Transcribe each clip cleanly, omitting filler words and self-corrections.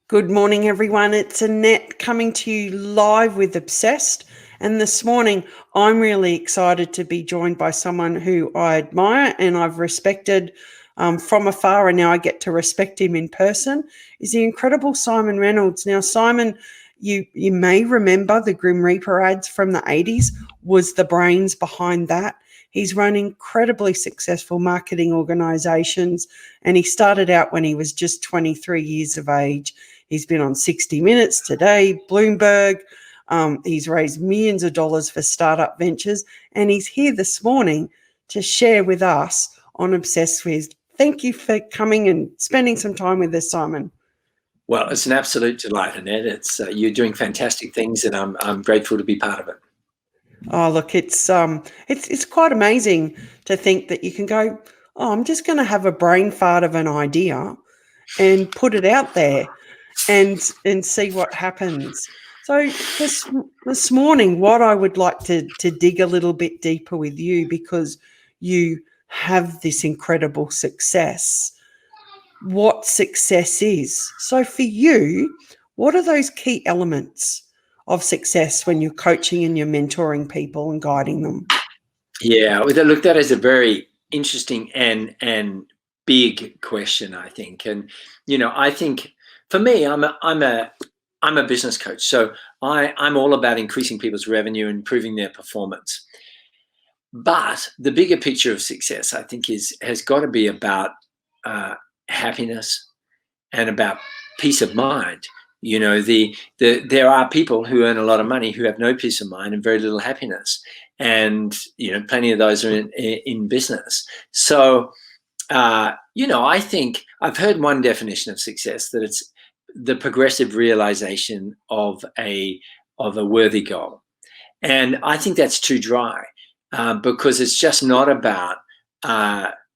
Good morning, everyone. It's Annette coming to you live with Obsessed. And this morning, I'm really excited to be joined by someone who I admire and I've respected from afar, and now I get to respect him in person, is the incredible Siimon Reynolds. Now, Siimon, you may remember the Grim Reaper ads from the 80s, was the brains behind that. He's run incredibly successful marketing organizations, and he started out when he was just 23 years of age. He's been on 60 Minutes, Today, Bloomberg. He's raised millions of dollars for startup ventures, and he's here this morning to share with us on Obsessed With. Thank you for coming and spending some time with us, Siimon. Well, it's an absolute delight, Annette. It's you're doing fantastic things, and I'm grateful to be part of it. Oh, look, it's quite amazing to think that you can go, oh, I'm just going to have a brain fart of an idea and put it out there and see what happens. So this morning, what I would like to dig a little bit deeper with you, because you have this incredible success, what success is. So for you, what are those key elements of success when you're coaching and you're mentoring people and guiding them? Yeah, look, that is a very interesting and big question, I think. And I think for me, I'm a business coach, so I'm all about increasing people's revenue and improving their performance. But the bigger picture of success, I think, has got to be about happiness and about peace of mind. There are people who earn a lot of money who have no peace of mind and very little happiness, and plenty of those are in business. So I think I've heard one definition of success, that it's the progressive realization of a worthy goal, and I think that's too dry, because it's just not about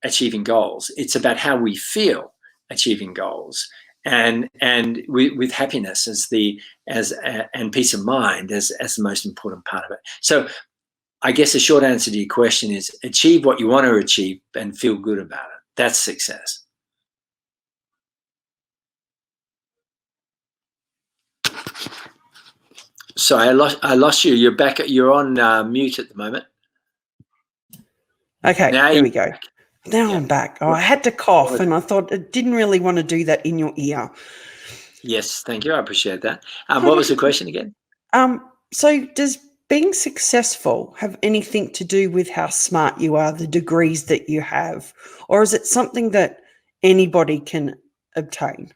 achieving goals. It's about how we feel achieving goals, and with happiness and peace of mind as the most important part of it. So I guess the short answer to your question is achieve what you want to achieve and feel good about it. That's success. So I lost you. You're back. You're on mute at the moment. Okay, there we go. Now I'm back. Oh, I had to cough, and I thought I didn't really want to do that in your ear. Yes, thank you. I appreciate that. What was the question again? So does being successful have anything to do with how smart you are, the degrees that you have, or is it something that anybody can obtain?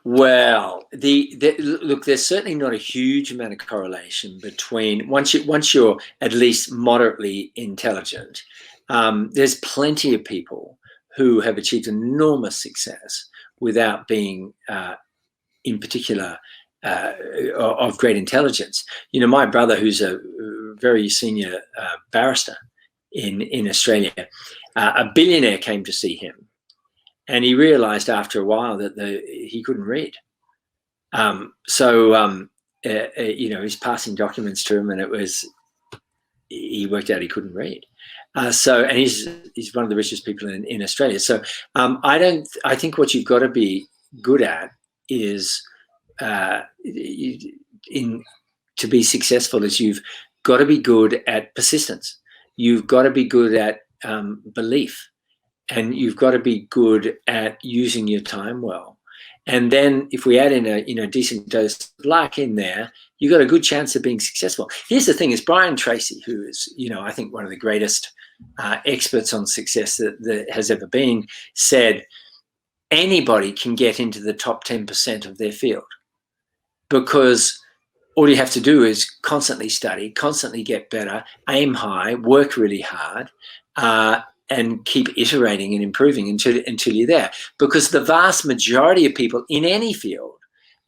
Well, look, there's certainly not a huge amount of correlation between once you're at least moderately intelligent. There's plenty of people who have achieved enormous success without being, in particular, of great intelligence. My brother, who's a very senior barrister in Australia, a billionaire came to see him, and he realized after a while that he couldn't read. He's passing documents to him, and he worked out he couldn't read. And he's one of the richest people in Australia. So I think what you've got to be good at is to be successful is you've got to be good at persistence. You've got to be good at belief, and you've got to be good at using your time well. And then if we add in a decent dose of luck in there, you've got a good chance of being successful. Here's the thing: is Brian Tracy, who is I think one of the greatest experts on success that has ever been, said anybody can get into the top 10% of their field, because all you have to do is constantly study, constantly get better, aim high, work really hard, and keep iterating and improving until you're there. Because the vast majority of people in any field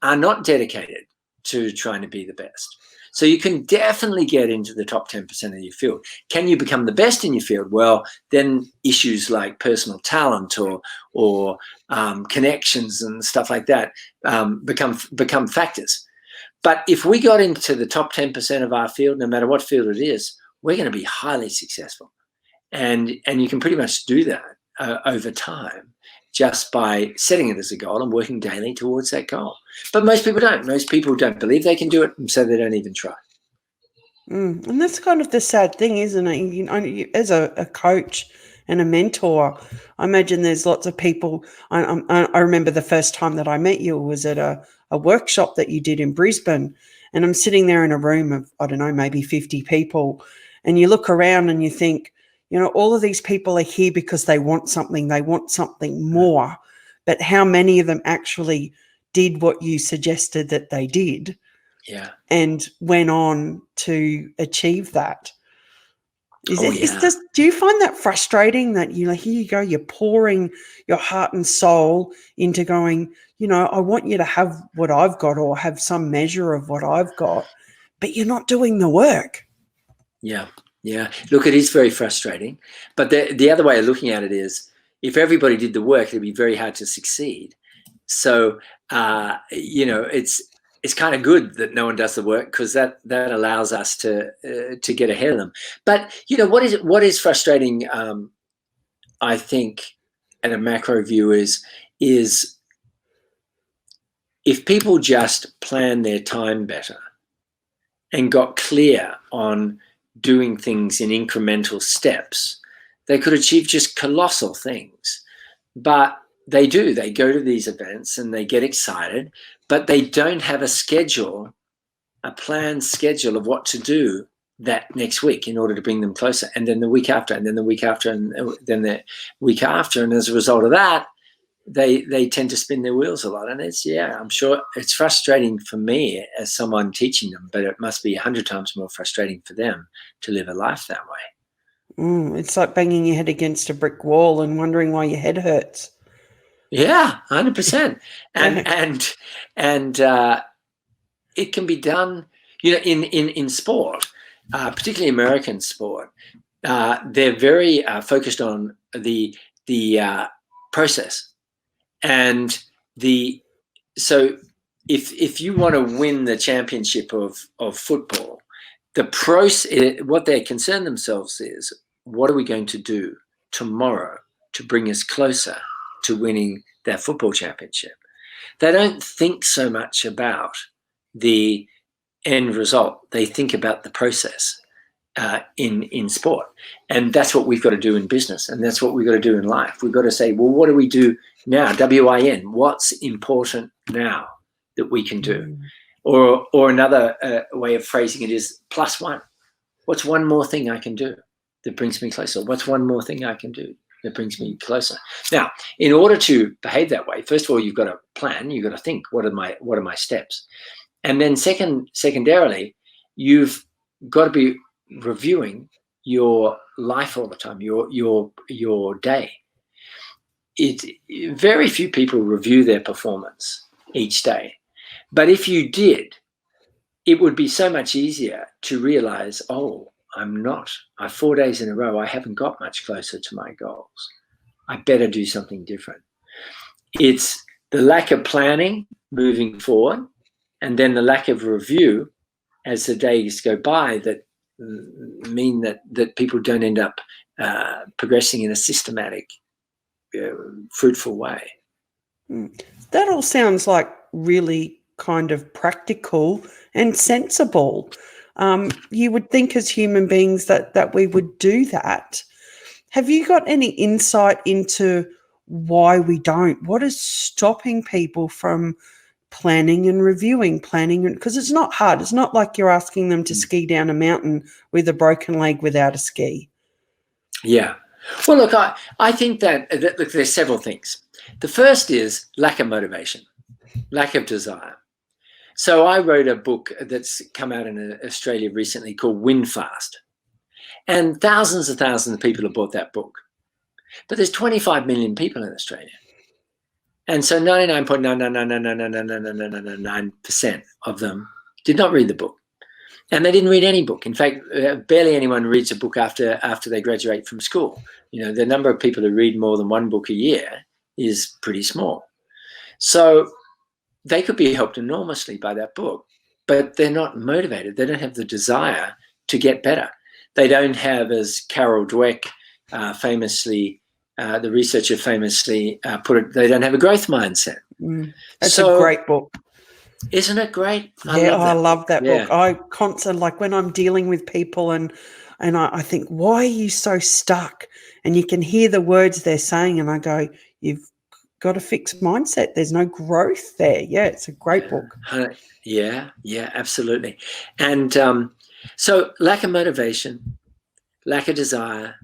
are not dedicated to trying to be the best. So you can definitely get into the top 10% of your field. Can you become the best in your field? Well, then issues like personal talent or connections and stuff like that become factors. But if we got into the top 10% of our field, no matter what field it is, we're going to be highly successful. And you can pretty much do that over time just by setting it as a goal and working daily towards that goal. But most people don't. Most people don't believe they can do it, and so they don't even try. And that's kind of the sad thing, isn't it? As a coach and a mentor, I imagine there's lots of people. I remember the first time that I met you was at a workshop that you did in Brisbane, and I'm sitting there in a room of, I don't know, maybe 50 people, and you look around and you think, all of these people are here because they want something more, but how many of them actually did what you suggested that they did? Yeah. And went on to achieve that. Do you find that frustrating that here you go, you're pouring your heart and soul into going, I want you to have what I've got or have some measure of what I've got, but you're not doing the work. Yeah. Yeah. Look, it is very frustrating. But the other way of looking at it is if everybody did the work, it'd be very hard to succeed. So, it's kind of good that no one does the work because that allows us to get ahead of them. But what is frustrating, I think, at a macro view is if people just plan their time better and got clear on doing things in incremental steps, they could achieve just colossal things. But they do. They go to these events and they get excited, but they don't have a planned schedule of what to do that next week in order to bring them closer. And then the week after, and then the week after, and then the week after. And as a result of that, they tend to spin their wheels a lot. And I'm sure it's frustrating for me as someone teaching them, but it must be 100 times more frustrating for them to live a life that way. It's like banging your head against a brick wall and wondering why your head hurts. Yeah, 100%. And it can be done, in sport, particularly American sport. They're very focused on the process, and so if you want to win the championship of football, the process, what they concern themselves is, what are we going to do tomorrow to bring us closer to winning that football championship? They don't think so much about the end result. They think about the process in sport. And that's what we've got to do in business. And that's what we've got to do in life. We've got to say, well, what do we do now? WIN, what's important now that we can do? Or another way of phrasing it is +1. What's one more thing I can do that brings me closer? What's one more thing I can do that brings me closer? Now, in order to behave that way, first of all, you've got to plan. You've got to think, what are my steps? And then secondarily, you've got to be reviewing your life all the time, your day. Very few people review their performance each day. But if you did, it would be so much easier to realize, I'm 4 days in a row, I haven't got much closer to my goals. I better do something different. It's the lack of planning moving forward, and then the lack of review as the days go by that mean that people don't end up progressing in a systematic, fruitful way. That all sounds like really kind of practical and sensible. You would think as human beings that we would do that. Have you got any insight into why we don't? What is stopping people from planning and reviewing, because it's not hard. It's not like you're asking them to ski down a mountain with a broken leg without a ski. Yeah. Well, look, I think that look, there's several things. The first is lack of motivation, lack of desire. So I wrote a book that's come out in Australia recently called Win Fast. And thousands and thousands of people have bought that book. But there's 25 million people in Australia. And so 99.9999999% of them did not read the book. And they didn't read any book. In fact, barely anyone reads a book after they graduate from school. The number of people who read more than one book a year is pretty small. So they could be helped enormously by that book, but they're not motivated. They don't have the desire to get better. They don't have, as Carol Dweck famously the researcher famously put it, they don't have a growth mindset. That's a great book. Isn't it great? I love that book. Yeah. I constantly, like when I'm dealing with people and I think, why are you so stuck? And you can hear the words they're saying and I go, you've got a fixed mindset. There's no growth there. Yeah, it's a great book. Yeah, absolutely. And so lack of motivation, lack of desire,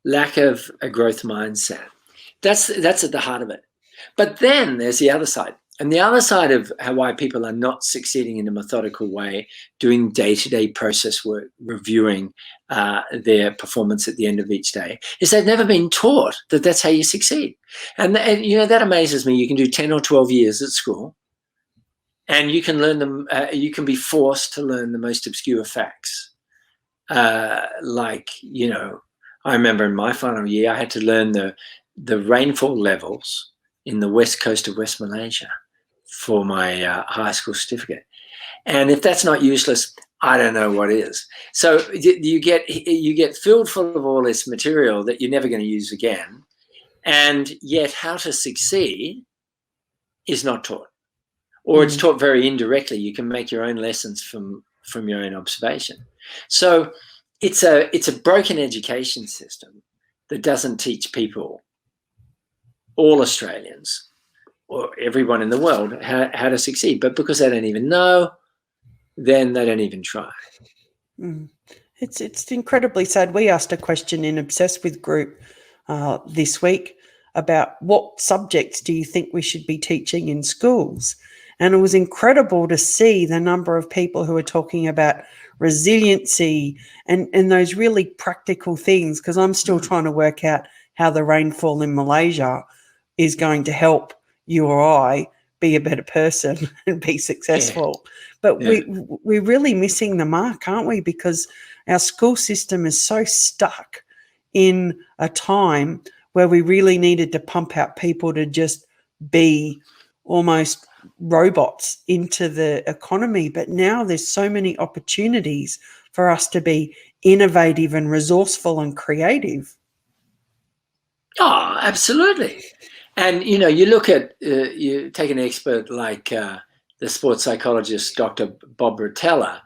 lack of a growth mindset. That's at the heart of it. But then there's the other side. And the other side of why people are not succeeding in a methodical way, doing day-to-day process work, reviewing their performance at the end of each day, is they've never been taught that that's how you succeed. And that amazes me. You can do 10 or 12 years at school, and you can learn them. You can be forced to learn the most obscure facts. I remember in my final year, I had to learn the rainfall levels in the west coast of West Malaysia for my high school certificate. And if that's not useless, I don't know what is. So you get filled full of all this material that you're never going to use again. And yet how to succeed is not taught. Or it's taught very indirectly. You can make your own lessons from your own observation. So it's a broken education system that doesn't teach people, all Australians, or everyone in the world, how to succeed. But because they don't even know, then they don't even try. It's incredibly sad. We asked a question in Obsessed With Group this week about what subjects do you think we should be teaching in schools? And it was incredible to see the number of people who are talking about resiliency and those really practical things, because I'm still trying to work out how the rainfall in Malaysia is going to help you or I be a better person and be successful. But we're really missing the mark, aren't we? Because our school system is so stuck in a time where we really needed to pump out people to just be almost robots into the economy. But now there's so many opportunities for us to be innovative and resourceful and creative. Oh, absolutely. And, you look at, you take an expert like the sports psychologist, Dr. Bob Rotella.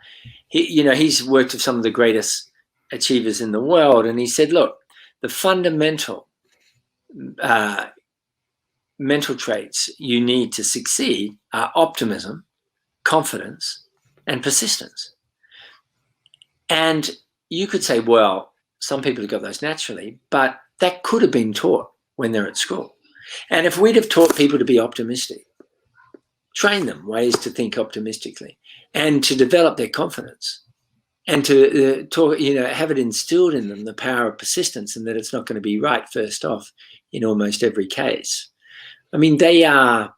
He's worked with some of the greatest achievers in the world. And he said, look, the fundamental mental traits you need to succeed are optimism, confidence, and persistence. And you could say, well, some people have got those naturally, but that could have been taught when they're at school. And if we'd have taught people to be optimistic, train them ways to think optimistically and to develop their confidence and to have it instilled in them, the power of persistence, and that it's not going to be right first off in almost every case. I mean, they are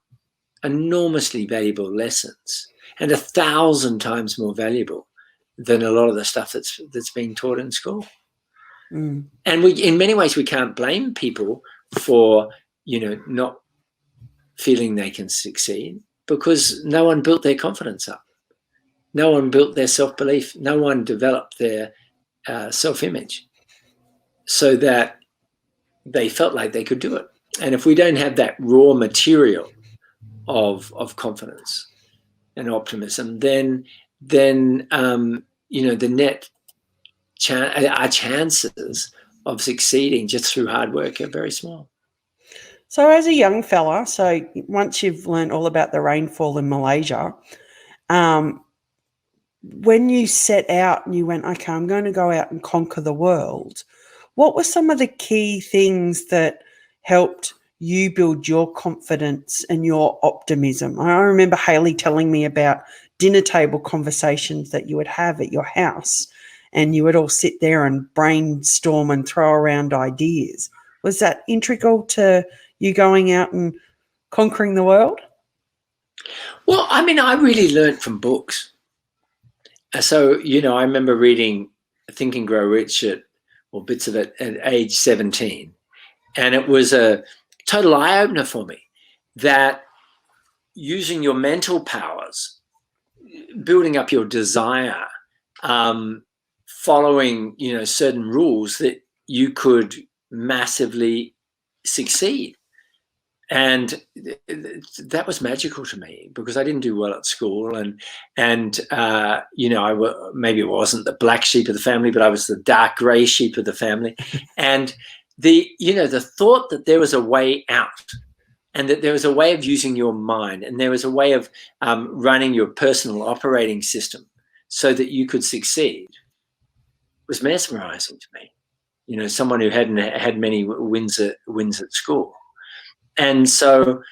enormously valuable lessons and 1,000 times more valuable than a lot of the stuff that's being taught in school. And in many ways, we can't blame people for, not feeling they can succeed, because no one built their confidence up. No one built their self-belief. No one developed their self-image so that they felt like they could do it. And if we don't have that raw material of confidence and optimism, then our chances of succeeding just through hard work are very small. So as a young fella, so once you've learned all about the rainfall in Malaysia, when you set out and you went, okay, I'm going to go out and conquer the world, what were some of the key things that helped you build your confidence and your optimism? I remember Hayley telling me about dinner table conversations that you would have at your house, and you would all sit there and brainstorm and throw around ideas. Was that integral to you going out and conquering the world? Well, I mean, I really learned from books. So, I remember reading Think and Grow Rich or bits of it at age 17. And it was a total eye-opener for me that using your mental powers, building up your desire, following, certain rules, that you could massively succeed. And that was magical to me because I didn't do well at school, and maybe it wasn't the black sheep of the family, but I was the dark grey sheep of the family. And the thought that there was a way out, and that there was a way of using your mind, and there was a way of running your personal operating system so that you could succeed, was mesmerizing to me. Someone who hadn't had many wins at school. And so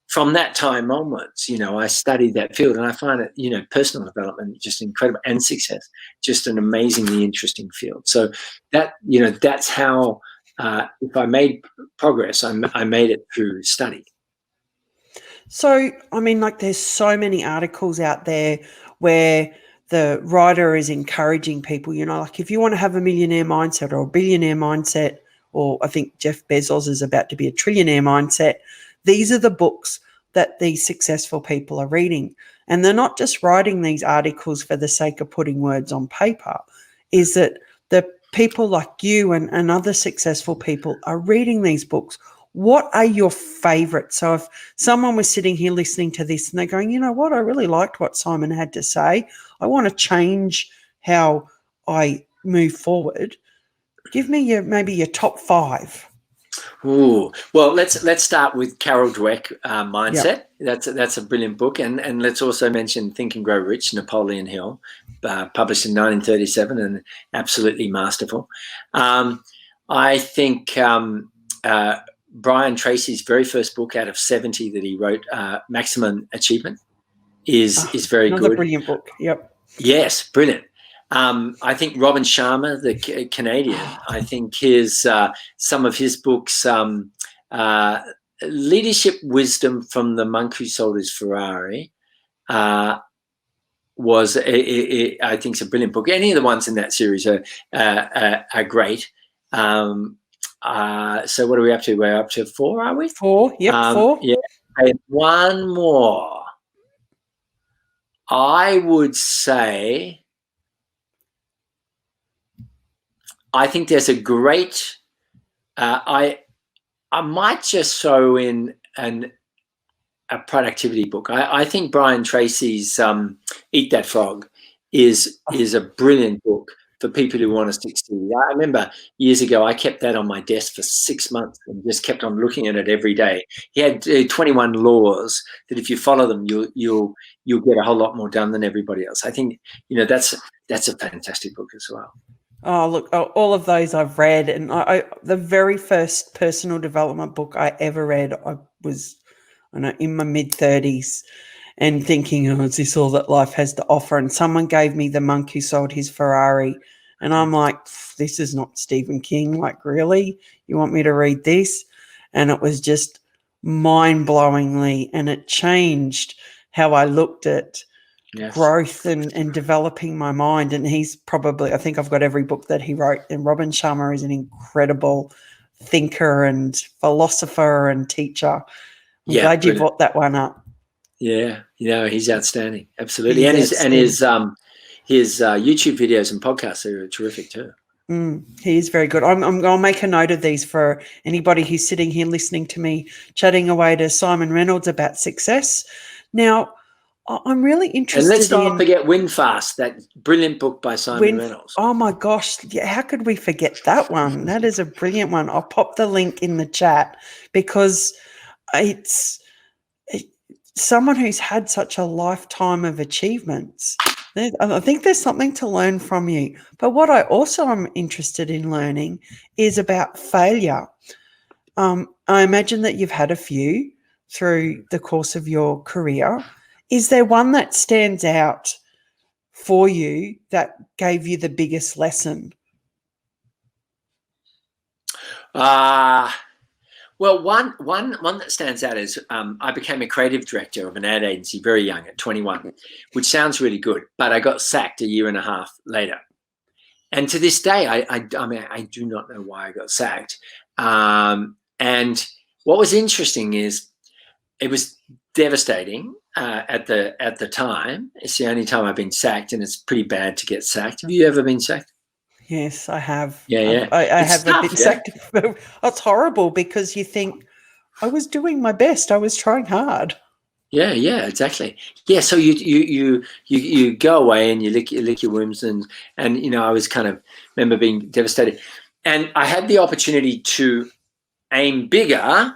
from that time onwards, I studied that field, and I find it, personal development just incredible, and success, just an amazingly interesting field. So that's how, if I made progress, I made it through study. So, I mean, like, there's so many articles out there where the writer is encouraging people, like, if you want to have a millionaire mindset or a billionaire mindset, or I think Jeff Bezos is about to be a trillionaire mindset, these are the books that these successful people are reading. And they're not just writing these articles for the sake of putting words on paper, is that the people like you and other successful people are reading these books. What are your favorites? So if someone was sitting here listening to this and they're going, you know what, I really liked what Siimon had to say, I want to change how I move forward, give me maybe your top 5. Ooh, well, let's start with Carol Dweck, Mindset. Yep. That's a brilliant book, and let's also mention Think and Grow Rich, Napoleon Hill, published in 1937, and absolutely masterful. I think Brian Tracy's very first book out of 70 that he wrote, Maximum Achievement, is very good. Another brilliant book. Yep. Yes, brilliant. I think Robin Sharma, the Canadian, I think some of his books, Leadership Wisdom from the Monk Who Sold His Ferrari, was I think it's a brilliant book. Any of the ones in that series are great. So what are we up to? We're up to 4, are we? 4. Yep, 4. Yeah. And one more. I would say, I think there's a great, I might just throw in a productivity book. I think Brian Tracy's Eat That Frog is a brilliant book for people who want to succeed. I remember years ago, I kept that on my desk for 6 months and just kept on looking at it every day. He had 21 laws that if you follow them, you'll get a whole lot more done than everybody else. I think, that's a fantastic book as well. Oh, look, all of those I've read. And the very first personal development book I ever read, I was in my mid-30s and thinking, is this all that life has to offer? And someone gave me The Monk Who Sold His Ferrari. And I'm like, this is not Stephen King. Like, really? You want me to read this? And it was just mind-blowingly, and it changed how I looked at growth and developing my mind. And he's probably, I think I've got every book that he wrote. And Robin Sharma is an incredible thinker and philosopher and teacher. I'm glad you brought that one up. Yeah, he's outstanding. Absolutely. His YouTube videos and podcasts are terrific too. He is very good. I'm going to make a note of these for anybody who's sitting here listening to me chatting away to Siimon Reynolds about success. Now, I'm really interested in... And let's not forget Win Fast, that brilliant book by Siimon Reynolds. Oh, my gosh. Yeah, how could we forget that one? That is a brilliant one. I'll pop the link in the chat because it's someone who's had such a lifetime of achievements. I think there's something to learn from you. But what I also am interested in learning is about failure. I imagine that you've had a few through the course of your career. Is there one that stands out for you that gave you the biggest lesson? Well, one that stands out is I became a creative director of an ad agency very young at 21, which sounds really good, but I got sacked a year and a half later. And to this day, I do not know why I got sacked. And what was interesting is it was devastating at the time. It's the only time I've been sacked, and it's pretty bad to get sacked. Have you ever been sacked? Yes, I have. Yeah, yeah. I It's have been tough, yeah. sacked. It's horrible because you think I was doing my best. I was trying hard. Yeah, yeah, exactly. Yeah, so you go away and you lick your wounds, and I was kind of remember being devastated, and I had the opportunity to aim bigger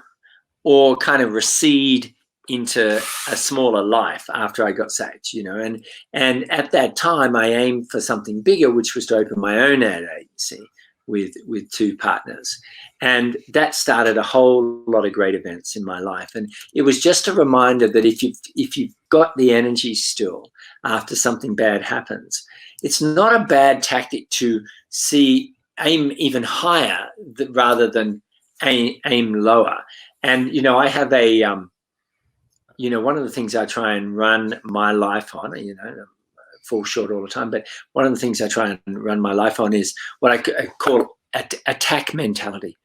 or kind of recede into a smaller life after I got sacked, and at that time I aimed for something bigger, which was to open my own ad agency with two partners, and that started a whole lot of great events in my life. And it was just a reminder that if you've got the energy still after something bad happens, it's not a bad tactic to aim even higher rather than aim lower. And I have one of the things I try and run my life on, fall short all the time, but one of the things I try and run my life on is what I call attack mentality.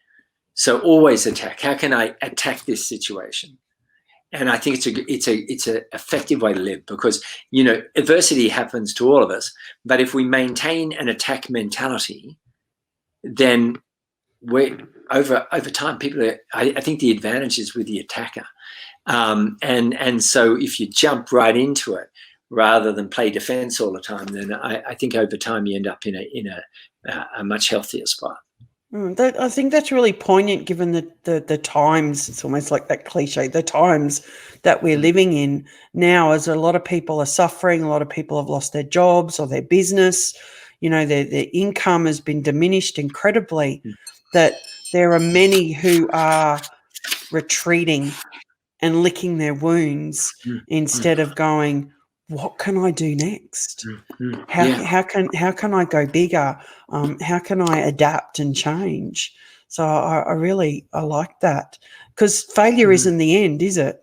So always attack. How can I attack this situation? And I think it's a effective way to live, because adversity happens to all of us, but if we maintain an attack mentality, then over time, I think the advantage is with the attacker. And so if you jump right into it rather than play defense all the time, then I think over time you end up in a much healthier spot. I think that's really poignant given the times. It's almost like that cliche, the times that we're living in now, as a lot of people are suffering, a lot of people have lost their jobs or their business, their income has been diminished incredibly, that there are many who are retreating and licking their wounds instead of going, what can I do next? How can I go bigger? How can I adapt and change? So I really like that, because failure isn't the end, is it?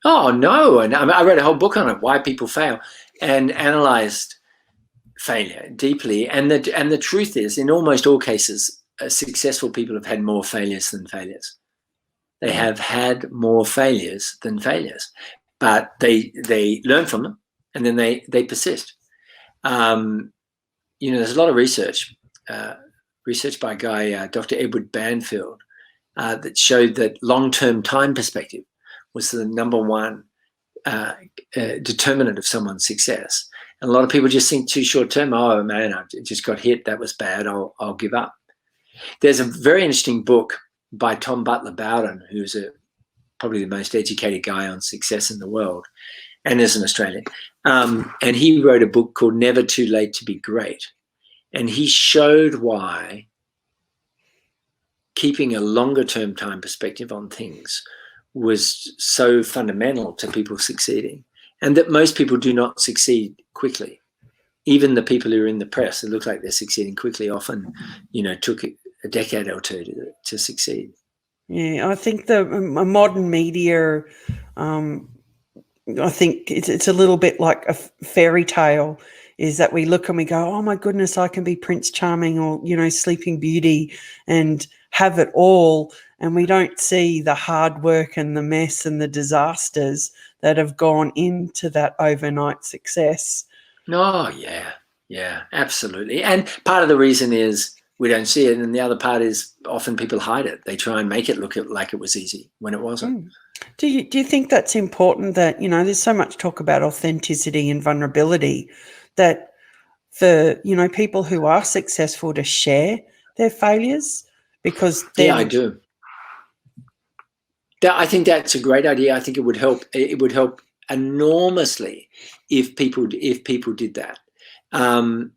Oh no! And I read a whole book on it, why people fail, and analyzed failure deeply. And the truth is, in almost all cases, successful people have had more failures than failures. They have had more failures than failures, but they learn from them, and then they persist. There's a lot of research by a guy, Dr. Edward Banfield, that showed that long-term time perspective was the number one determinant of someone's success. And a lot of people just think too short-term. Oh man, I just got hit. That was bad. I'll give up. There's a very interesting book by Tom Butler Bowden, who's probably the most educated guy on success in the world, and is an Australian. And he wrote a book called Never Too Late to Be Great. And he showed why keeping a longer term time perspective on things was so fundamental to people succeeding, and that most people do not succeed quickly. Even the people who are in the press, it looks like they're succeeding quickly, often, took a decade or two to succeed. Yeah, I think the modern media, I think it's a little bit like a fairy tale, is that we look and we go, oh my goodness, I can be Prince Charming or, Sleeping Beauty and have it all. And we don't see the hard work and the mess and the disasters that have gone into that overnight success. Oh, yeah, absolutely. And part of the reason is we don't see it, and the other part is often people hide it. They try and make it look like it was easy when it wasn't. Do you think that's important, that, there's so much talk about authenticity and vulnerability, that for, people who are successful to share their failures? Because yeah, I do. I think that's a great idea. I think it would help. It would help enormously if people did that. And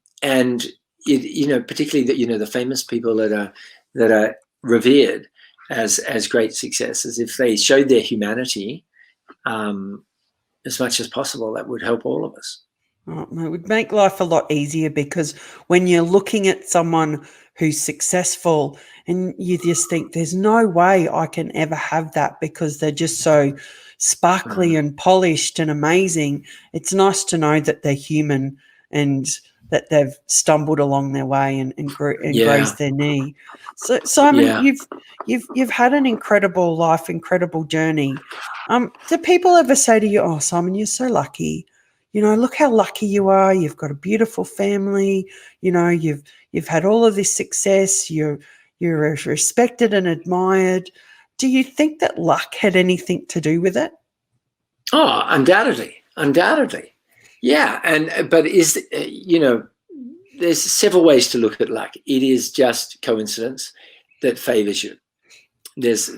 particularly that the famous people that are revered as great successes, if they showed their humanity as much as possible, that would help all of us. It would make life a lot easier, because when you're looking at someone who's successful and you just think there's no way I can ever have that because they're just so sparkly and polished and amazing, it's nice to know that they're human and that they've stumbled along their way and grazed their knee. So Siimon, you've had an incredible life, incredible journey. Do people ever say to you, oh, Siimon, you're so lucky, look how lucky you are. You've got a beautiful family. You've had all of this success. You're respected and admired. Do you think that luck had anything to do with it? Oh, undoubtedly. Yeah. But there's several ways to look at luck. It is just coincidence that favors you. There's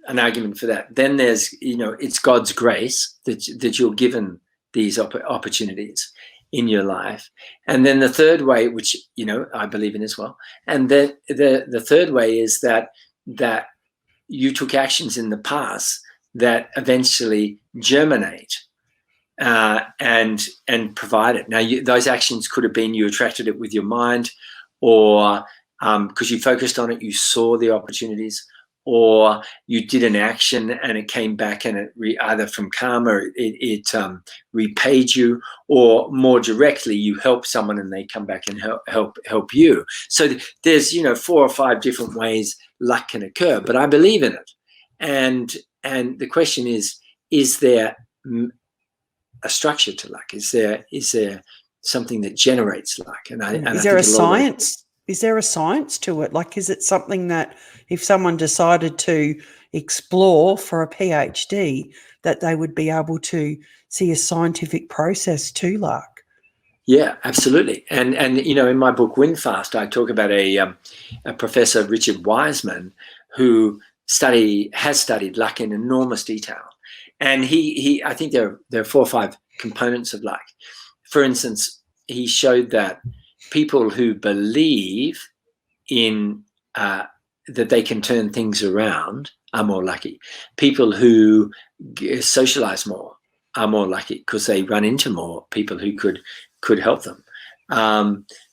an argument for that. Then there's, it's God's grace that you're given these opportunities in your life. And then the third way, which, I believe in as well. And then the third way is that you took actions in the past that eventually germinate and provide it. Now, those actions could have been you attracted it with your mind, or because you focused on it, you saw the opportunities, or you did an action and it came back and it either from karma, it repaid you, or more directly, you help someone and they come back and help you. So there's 4 or 5 different ways luck can occur, but I believe in it. And the question is there a structure to luck? Is there something that generates luck? Is there a science? Is there a science to it? Like, is it something that if someone decided to explore for a PhD, that they would be able to see a scientific process to luck? Yeah, absolutely. And in my book Win Fast, I talk about a Professor Richard Wiseman who has studied luck in enormous detail. And he I think there are 4 or 5 components of luck. For instance, he showed that people who believe in that they can turn things around are more lucky. People who socialize more are more lucky because they run into more people who could help them.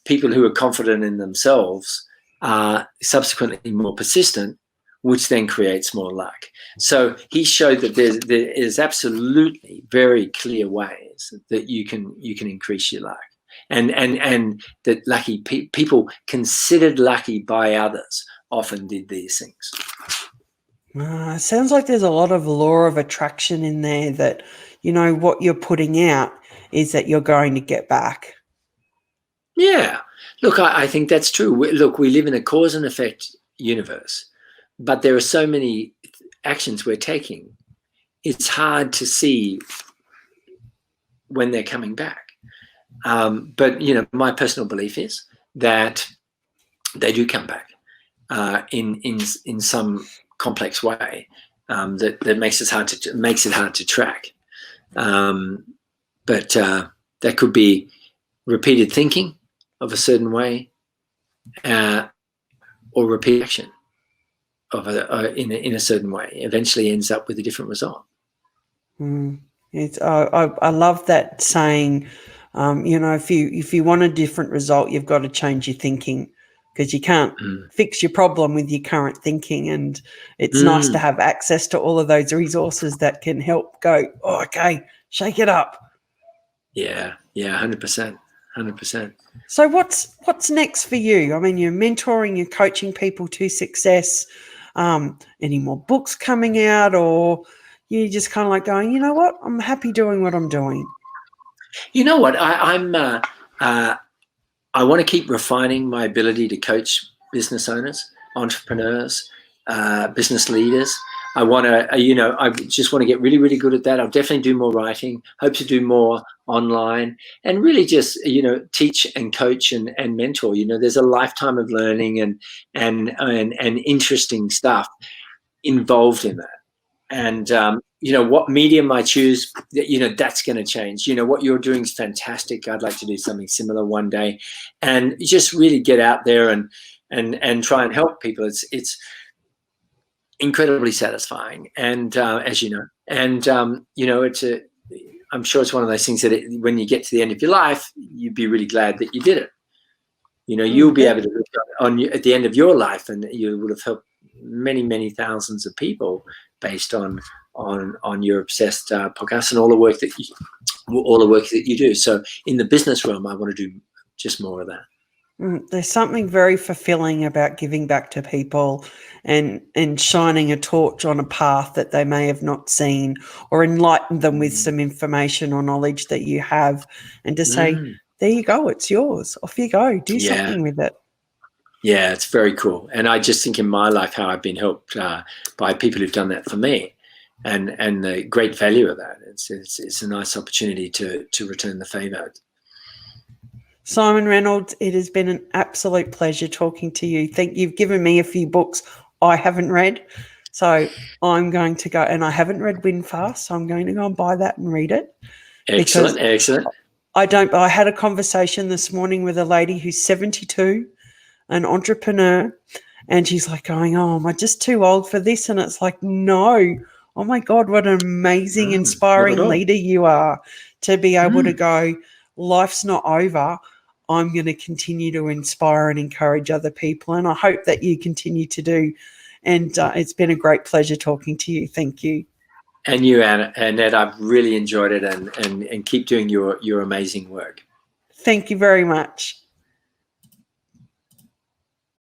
People who are confident in themselves are subsequently more persistent, which then creates more luck. So he showed that there is absolutely very clear ways that you can increase your luck, and that lucky people considered lucky by others often did these things. It sounds like there's a lot of law of attraction in there, that what you're putting out is that you're going to get back. Yeah, look, I think that's true. We live in a cause and effect universe, but there are so many actions we're taking, it's hard to see when they're coming back. But my personal belief is that they do come back in some complex way that makes it hard to track. But that could be repeated thinking of a certain way, or repeat action in a certain way eventually ends up with a different result. I love that saying. If you want a different result, you've got to change your thinking, because you can't fix your problem with your current thinking. And it's nice to have access to all of those resources that can help go, oh, okay, shake it up. Yeah, 100%. So what's next for you? I mean, you're mentoring, you're coaching people to success. Any more books coming out, or you just kind of like going, you know what, I'm happy doing what I'm doing? You know what, I want to keep refining my ability to coach business owners, entrepreneurs, business leaders. I want to, I just want to get really, really good at that. I'll definitely do more writing, hope to do more online, and really just, teach and coach and mentor. There's a lifetime of learning and interesting stuff involved in that. And, what medium I choose, that's going to change. What you're doing is fantastic. I'd like to do something similar one day, and just really get out there and try and help people. It's incredibly satisfying. And, as you know, and, I'm sure it's one of those things that when you get to the end of your life, you'd be really glad that you did it. You'll be able to look at the end of your life, and you would have helped many, many thousands of people based on your obsessed podcast and all the work that you do. So in the business realm, I want to do just more of that. There's something very fulfilling about giving back to people and shining a torch on a path that they may have not seen, or enlighten them with some information or knowledge that you have, and to say, there you go, it's yours. Off you go. Do something with it. Yeah, it's very cool. And I just think in my life how I've been helped by people who've done that for me, and the great value of that. It's a nice opportunity to return the favor. Siimon Reynolds, it has been an absolute pleasure talking to you. You've given me a few books I haven't read. So I'm going to go, and I haven't read Win Fast, so I'm going to go and buy that and read it. Excellent. I had a conversation this morning with a lady who's 72, an entrepreneur, and she's like going, oh, am I just too old for this? And it's like, no. Oh, my God, what an amazing, inspiring leader you are to be able to go, life's not over. I'm going to continue to inspire and encourage other people, and I hope that you continue to do. And it's been a great pleasure talking to you. Thank you. And you, Annette, I've really enjoyed it, and keep doing your amazing work. Thank you very much.